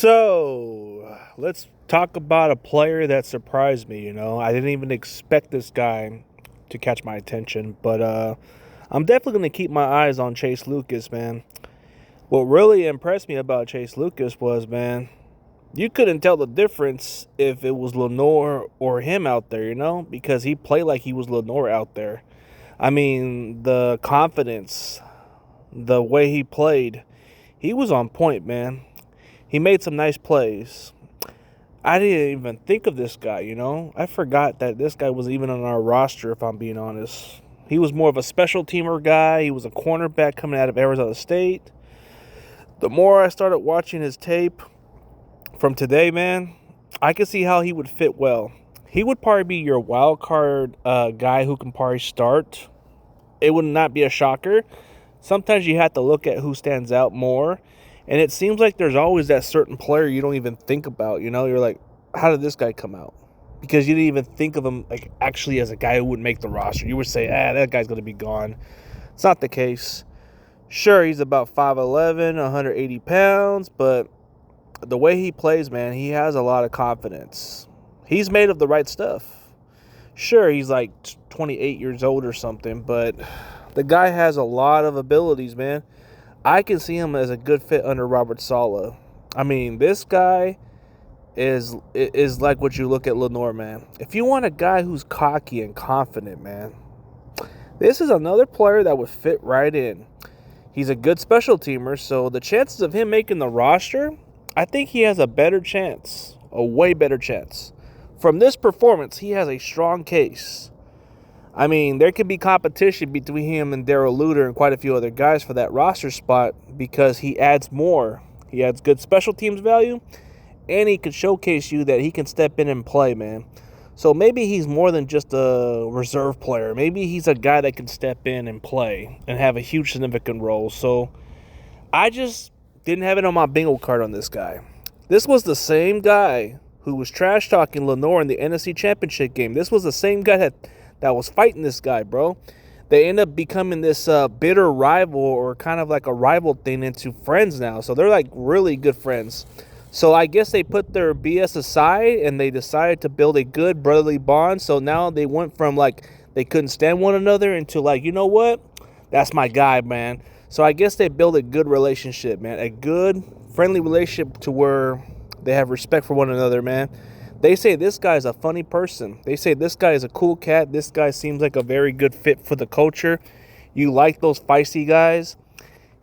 So, let's talk about a player that surprised me, I didn't even expect this guy to catch my attention, but I'm definitely going to keep my eyes on Chase Lucas, man. What really impressed me about Chase Lucas was, man, you couldn't tell the difference if it was Lenore or him out there, because he played like he was Lenore out there. I mean, the confidence, the way he played, he was on point, man. He made some nice plays. I didn't even think of this guy, I forgot that this guy was even on our roster, if I'm being honest. He was more of a special teamer guy. He was a cornerback coming out of Arizona State. The more I started watching his tape from today, man, I could see how he would fit well. He would probably be your wild card guy who can probably start. It would not be a shocker. Sometimes you have to look at who stands out more. And it seems like there's always that certain player you don't even think about, You're like, how did this guy come out? Because you didn't even think of him like actually as a guy who would make the roster. You would say, that guy's going to be gone. It's not the case. Sure, he's about 5'11", 180 pounds, but the way he plays, man, he has a lot of confidence. He's made of the right stuff. Sure, he's like 28 years old or something, but the guy has a lot of abilities, man. I can see him as a good fit under Robert Saleh. I mean, this guy is like what you look at Lenore, man. If you want a guy who's cocky and confident, man, this is another player that would fit right in. He's a good special teamer, so the chances of him making the roster, I think he has a better chance, a way better chance. From this performance, he has a strong case. I mean, there could be competition between him and Darrell Luter and quite a few other guys for that roster spot because he adds more. He adds good special teams value, and he can showcase you that he can step in and play, man. So maybe he's more than just a reserve player. Maybe he's a guy that can step in and play and have a huge significant role. So I just didn't have it on my bingo card on this guy. This was the same guy who was trash-talking Lenore in the NFC Championship game. This was the same guy that was fighting this guy, bro. They end up becoming this bitter rival or kind of like a rival thing into friends now. So they're like really good friends. So I guess they put their BS aside and they decided to build a good brotherly bond. So now they went from like they couldn't stand one another into like, you know what? That's my guy, man. So I guess they built a good relationship, man. A good, friendly relationship to where they have respect for one another, man. They say this guy is a funny person. They say this guy is a cool cat. This guy seems like a very good fit for the culture. You like those feisty guys.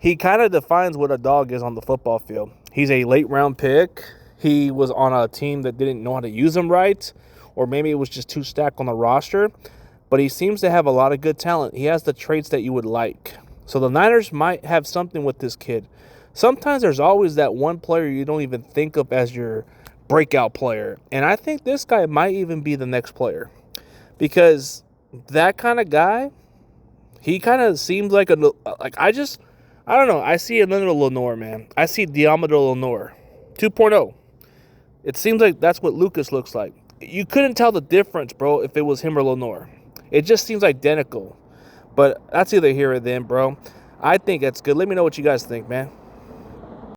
He kind of defines what a dog is on the football field. He's a late-round pick. He was on a team that didn't know how to use him right, or maybe it was just too stacked on the roster. But he seems to have a lot of good talent. He has the traits that you would like. So the Niners might have something with this kid. Sometimes there's always that one player you don't even think of as your breakout player. And I think this guy might even be the next player. Because that kind of guy, he kind of seems like I don't know. I see another Lenore, man. I see Diamador Lenore 2.0. It seems like that's what Lucas looks like. You couldn't tell the difference, bro, if it was him or Lenore. It just seems identical. But that's either here or then, bro. I think that's good. Let me know what you guys think, man.